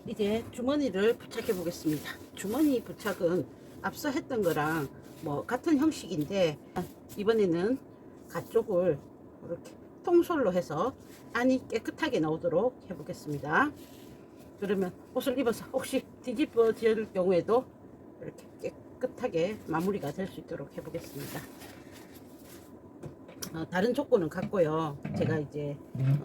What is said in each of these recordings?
이제 주머니를 부착해 보겠습니다. 주머니 부착은 앞서 했던 거랑 뭐 같은 형식인데 이번에는 가쪽을 이렇게 통솔로 해서 안이 깨끗하게 나오도록 해 보겠습니다. 그러면 옷을 입어서 혹시 뒤집어질 경우에도 이렇게 깨끗하게 마무리가 될 수 있도록 해 보겠습니다. 다른 조건은 같고요. 제가 이제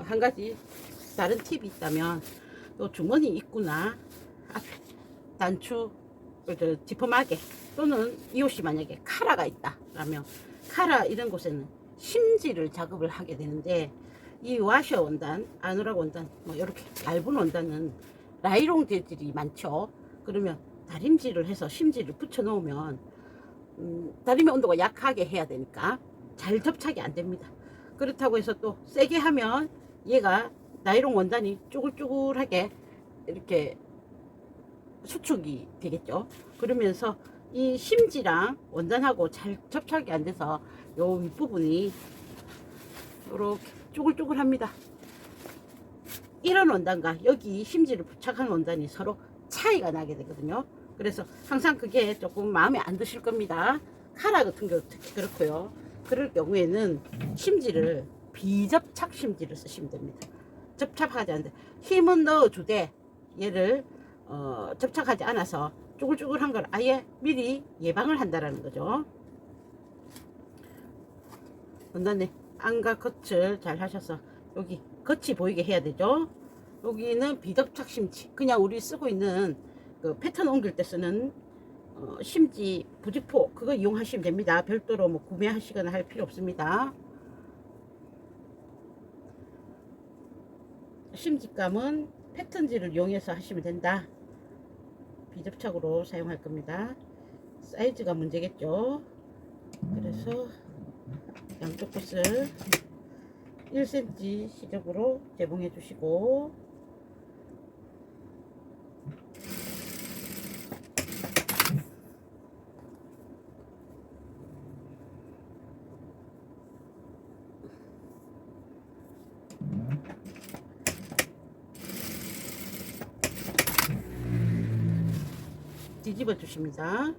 한 가지 다른 팁이 있다면 또 주머니 입구나 앞 단추 지퍼마개 또는 이 옷이 만약에 카라가 있다 라면 카라 이런 곳에는 심지를 작업을 하게 되는데 이 와셔 원단, 아누락 원단 뭐 이렇게 얇은 원단은 나이롱 재질이 많죠. 그러면 다림질을 해서 심지를 붙여 놓으면 다림의 온도가 약하게 해야 되니까 잘 접착이 안 됩니다. 그렇다고 해서 또 세게 하면 얘가 나이롱 원단이 쭈글쭈글하게 이렇게 수축이 되겠죠. 그러면서 이 심지랑 원단하고 잘 접착이 안 돼서 요 윗부분이 이렇게 쭈글쭈글합니다. 이런 원단과 여기 심지를 부착한 원단이 서로 차이가 나게 되거든요. 그래서 항상 그게 조금 마음에 안 드실 겁니다. 카라 같은 경우 특히 그렇고요. 그럴 경우에는 심지를 비접착 심지를 쓰시면 됩니다. 접착하지 않는데 힘은 넣어주되 얘를 접착하지 않아서 쭈글쭈글한 걸 아예 미리 예방을 한다라는 거죠. 원단에 안과 겉을 잘 하셔서 여기 겉이 보이게 해야 되죠. 여기는 비접착 심지, 그냥 우리 쓰고 있는 그 패턴 옮길 때 쓰는 심지 부직포 그거 이용하시면 됩니다. 별도로 뭐 구매하시거나 할 필요 없습니다. 심지감은 패턴지를 이용해서 하시면 된다. 비접착으로 사용할 겁니다. 사이즈가 문제겠죠. 그래서 양쪽 끝을 1cm 시접으로 재봉해 주시고 뒤집어 주십니다.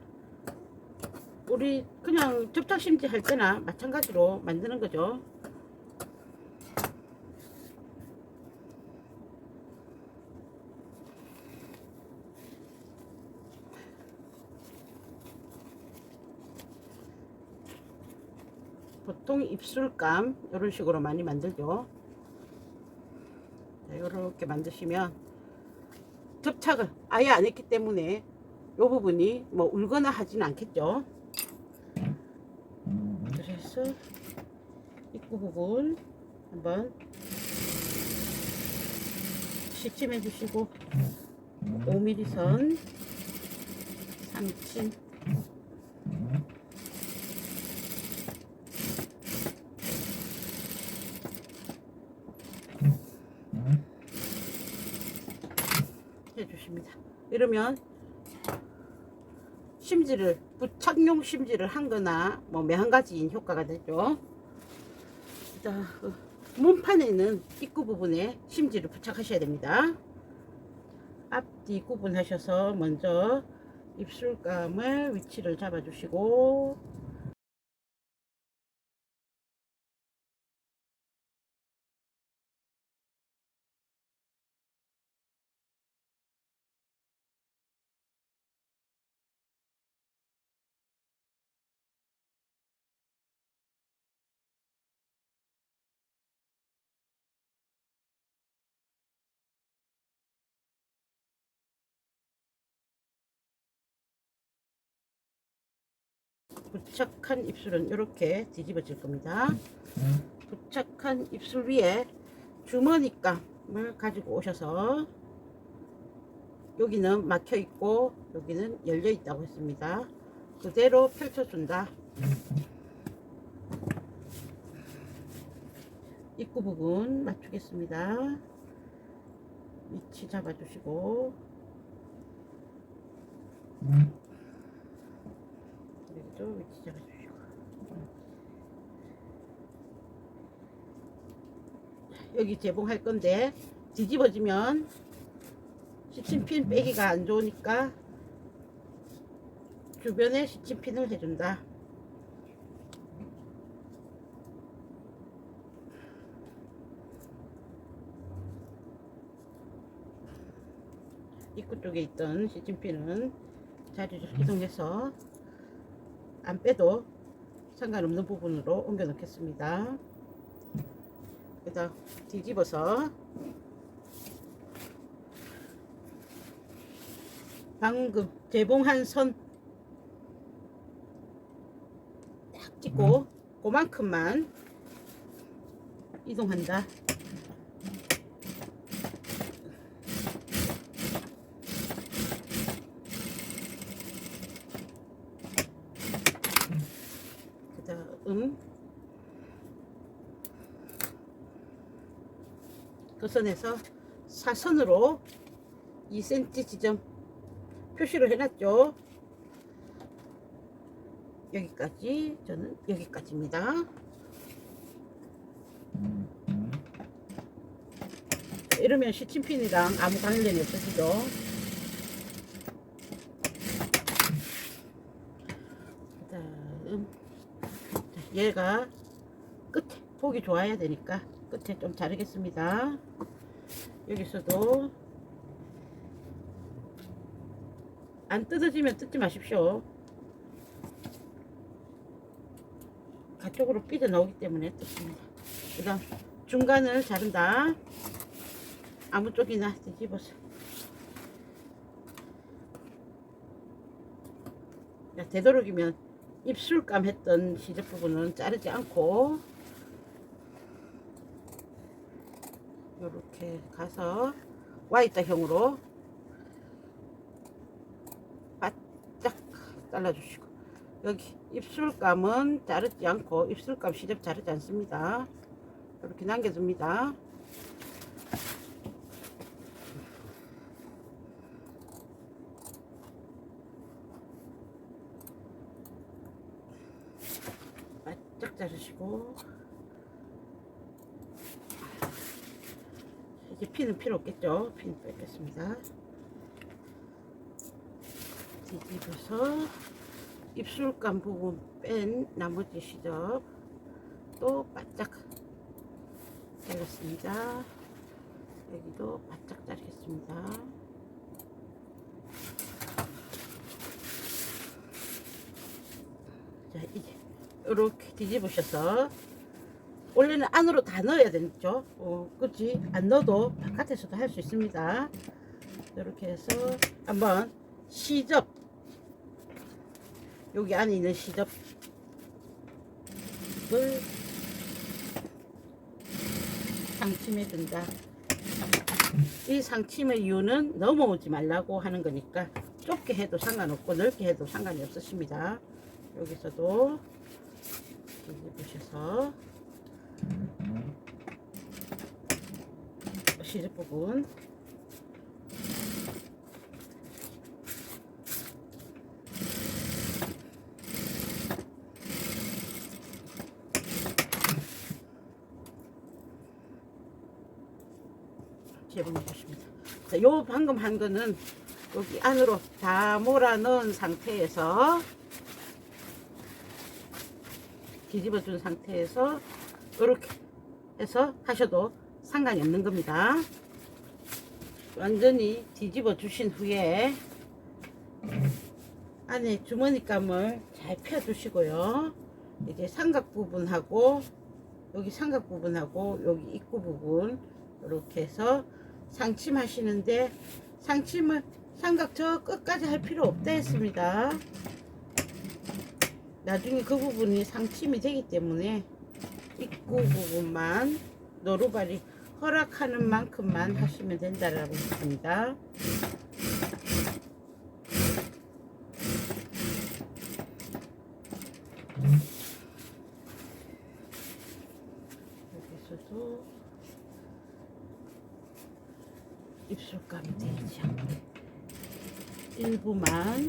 우리 그냥 접착 심지 할 때나 마찬가지로 만드는 거죠. 보통 입술감 이런 식으로 많이 만들죠. 이렇게 만드시면 접착을 아예 안 했기 때문에 이 부분이 뭐 울거나 하진 않겠죠. 그래서 입구 부분 한번 시침해 주시고 5mm 선 3침 해주십니다. 이러면 심지를 부착용 심지를 한 거나 뭐 매한 가지인 효과가 되죠. 자, 몸판에는 입구 부분에 심지를 부착하셔야 됩니다. 앞뒤 구분하셔서 먼저 입술감을 위치를 잡아주시고 부착한 입술은 이렇게 뒤집어질 겁니다. 부착한 입술 위에 주머니감을 가지고 오셔서 여기는 막혀 있고 여기는 열려 있다고 했습니다. 그대로 펼쳐준다. 입구 부분 맞추겠습니다. 위치 잡아주시고 그리고 위치 잡아주시고 여기 재봉할 건데 뒤집어지면 시침핀 빼기가 안 좋으니까 주변에 시침핀을 해준다. 입구 쪽에 있던 시침핀은 자리를 이동해서 안 빼도 상관없는 부분으로 옮겨 놓겠습니다. 그래서 뒤집어서 방금 재봉한 선 딱 찍고 그만큼만 이동한다. 그 다음 그 선에서 사선으로 2cm 지점 표시를 해놨죠. 여기까지, 저는 여기까지입니다. 이러면 시침핀이랑 아무 관련이 없어지죠. 그 다음 얘가 끝에 보기 좋아야 되니까 끝에 좀 자르겠습니다. 여기서도 안 뜯어지면 뜯지 마십시오. 가쪽으로 삐져 나오기 때문에 뜯습니다. 그 다음 중간을 자른다. 아무 쪽이나 뒤집어서. 되도록이면 입술감 했던 시접 부분은 자르지 않고 이렇게 가서 Y자형으로 바짝 잘라주시고, 여기 입술감은 자르지 않고 입술감 시접 자르지 않습니다. 이렇게 남겨줍니다. 바짝 자르시고, 이제 핀은 필요 없겠죠. 핀 빼겠습니다. 뒤집어서 입술감 부분 뺀 나머지 시접 또 바짝 잘랐습니다. 여기도 바짝 자르겠습니다. 자, 이제 이렇게 뒤집으셔서, 원래는 안으로 다 넣어야 되죠. 그치? 안 넣어도 바깥에서도 할 수 있습니다. 이렇게 해서 한번 시접, 여기 안에 있는 시접을 상침해 준다. 이 상침의 이유는 넘어오지 말라고 하는 거니까 좁게 해도 상관없고 넓게 해도 상관이 없으십니다. 여기서도 뒤집으셔서 시접 부분 재봉해 주십니다. 자, 요 방금 한 거는 여기 안으로 다 몰아 넣은 상태에서, 뒤집어 준 상태에서 이렇게 해서 하셔도 상관이 없는 겁니다. 완전히 뒤집어 주신 후에 안에 주머니감을 잘 펴 주시고요. 이제 삼각 부분하고 여기 삼각 부분하고 여기 입구 부분 이렇게 해서 상침하시는데, 상침을 삼각 저 끝까지 할 필요 없다 했습니다. 나중에 그 부분이 상침이 되기 때문에 입구 부분만 노루발이 허락하는 만큼만 하시면 된다라고 했습니다. 여기서도 입술감이 되지 않게 일부만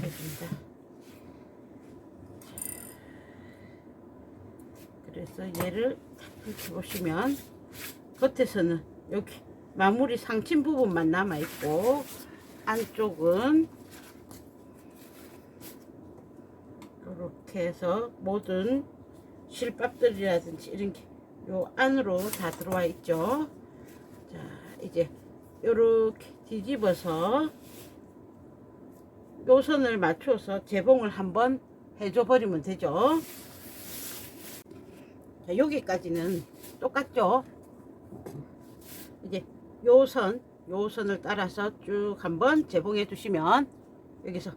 해줍니다. 그래서 얘를 딱 이렇게 보시면 겉에서는 여기 마무리 상침 부분만 남아 있고 안쪽은 이렇게 해서 모든 실밥들이라든지 이런 게 요 안으로 다 들어와 있죠. 자, 이제 요렇게 뒤집어서 요 선을 맞춰서 재봉을 한번 해줘 버리면 되죠. 자, 여기까지는 똑같죠. 이제 요 선을 따라서 쭉 한번 재봉해 주시면, 여기서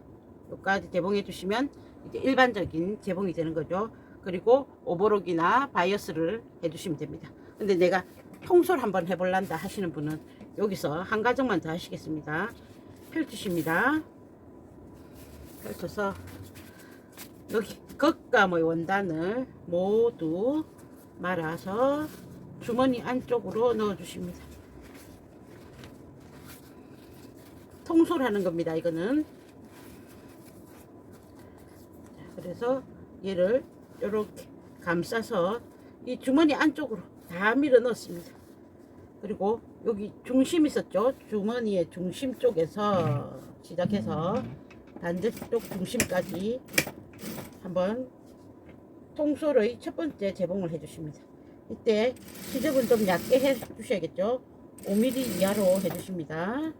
여기까지 재봉해 주시면 이제 일반적인 재봉이 되는 거죠. 그리고 오버록이나 바이어스를 해 주시면 됩니다. 근데 내가 통솔 한번 해볼란다 하시는 분은 여기서 한 가정만 더 하시겠습니다. 펼치십니다. 펼쳐서 여기 겉감의 원단을 모두 말아서 주머니 안쪽으로 넣어 주십니다. 통솔하는 겁니다. 이거는. 자, 그래서 얘를 이렇게 감싸서 이 주머니 안쪽으로 다 밀어 넣습니다. 그리고 여기 중심 있었죠. 주머니의 중심 쪽에서 시작해서 반대쪽 중심까지 한번 통솔의 첫 번째 재봉을 해 주십니다. 이때 시접은 좀 얇게 해 주셔야겠죠. 5mm 이하로 해 주십니다.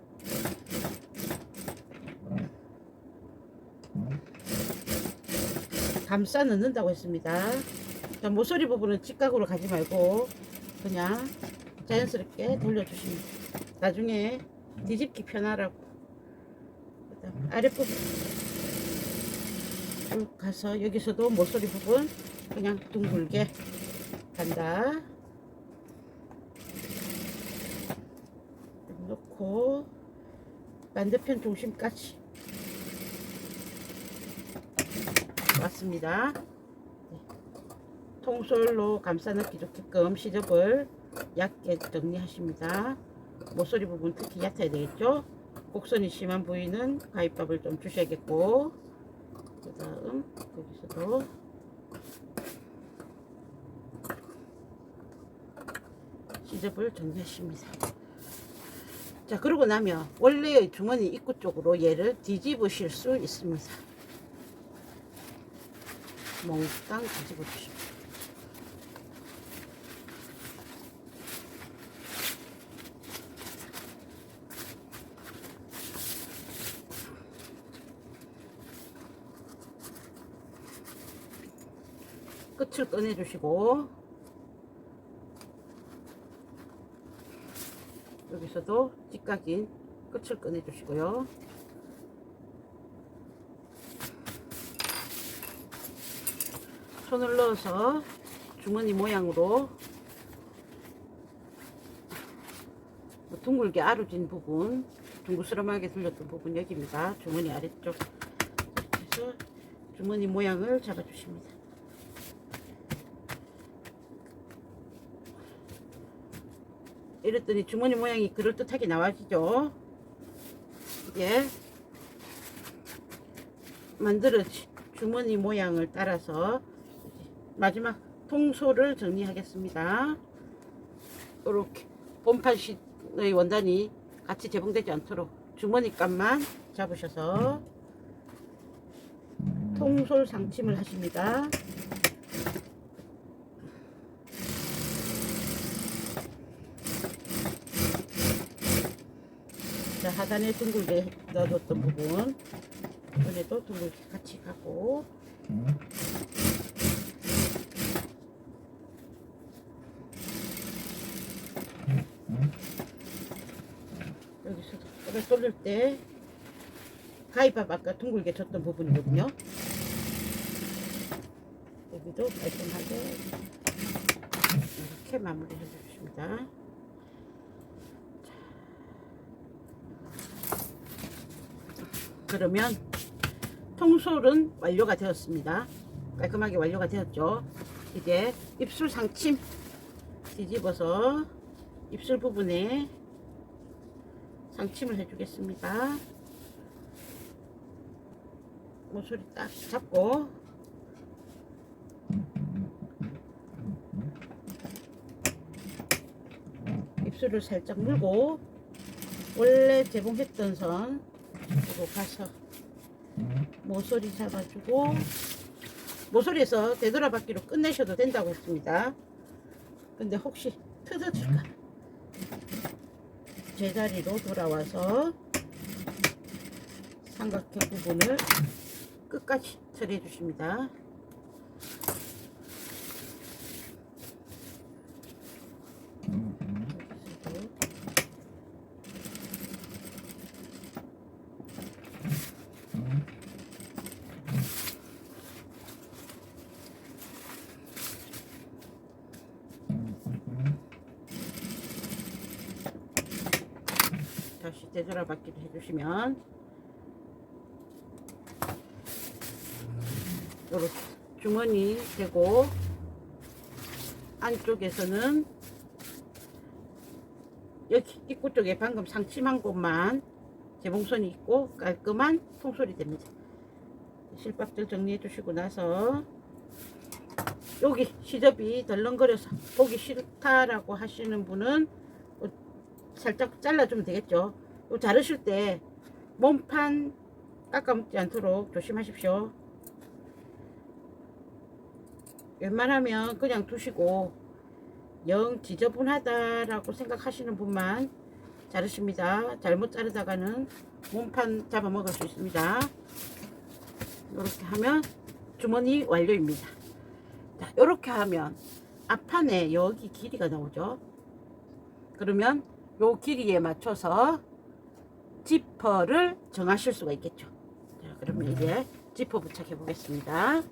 감싸 넣는다고 했습니다. 자, 모서리 부분은 직각으로 가지 말고 그냥 자연스럽게 돌려주십니다. 나중에 뒤집기 편하라고. 그다음 아랫부분 쭉 가서 여기서도 모서리 부분 그냥 둥글게 간다. 놓고 반대편 중심까지 왔습니다. 네. 통솔로 감싸 넣기 좋게끔 시접을 얇게 정리하십니다. 모서리 부분 특히 얕아야 되겠죠. 곡선이 심한 부위는 가위밥을 좀 주셔야겠고, 그 다음 여기서도 시접을 정리하십니다. 자, 그러고 나면 원래의 주머니 입구 쪽으로 얘를 뒤집으실 수 있습니다. 몽땅 뒤집어 주십니다. 끝을 꺼내 주시고, 여기서도 직각인 끝을 꺼내 주시고요. 손을 넣어서 주머니 모양으로 둥글게 아루진 부분, 둥글스름하게 들렸던 부분 여기입니다. 주머니 아래쪽. 그래서 주머니 모양을 잡아주십니다. 이랬더니 주머니 모양이 그럴듯하게 나와지죠. 이제 만들어진 주머니 모양을 따라서 마지막 통솔을 정리하겠습니다. 이렇게 본판의 원단이 같이 재봉되지 않도록 주머니 값만 잡으셔서 통솔 상침을 하십니다. 자, 하단에 둥글게 넣어뒀던 부분 이번에도 둥글게 같이 가고, 여기서 오래 쏠릴 때 가위밥 아까 둥글게 줬던 부분이거든요. 여기도 깔끔하게 이렇게 마무리 해주십니다. 그러면 통솔은 완료가 되었습니다. 깔끔하게 완료가 되었죠. 이제 입술 상침 뒤집어서 입술 부분에 상침을 해주겠습니다. 모서리 딱 잡고 입술을 살짝 물고 원래 재봉했던 선으로 가서 모서리 잡아주고 모서리에서 되돌아받기로 끝내셔도 된다고 했습니다. 근데 혹시 틀어질까 제자리로 돌아와서 삼각형 부분을 끝까지 처리해 주십니다. 다시 되돌아받기를 해주시면 요렇게 주머니 되고 안쪽에서는 여기 입구 쪽에 방금 상침한 곳만 재봉선이 있고 깔끔한 통솔이 됩니다. 실밥들 정리해 주시고 나서 여기 시접이 덜렁거려서 보기 싫다라고 하시는 분은 살짝 잘라주면 되겠죠. 요 자르실 때 몸판 깎아먹지 않도록 조심하십시오. 웬만하면 그냥 두시고 영 지저분하다라고 생각하시는 분만 자르십니다. 잘못 자르다가는 몸판 잡아먹을 수 있습니다. 이렇게 하면 주머니 완료입니다. 자, 이렇게 하면 앞판에 여기 길이가 나오죠. 그러면 요 길이에 맞춰서 지퍼를 정하실 수가 있겠죠. 자, 그러면 이제 지퍼 부착해 보겠습니다.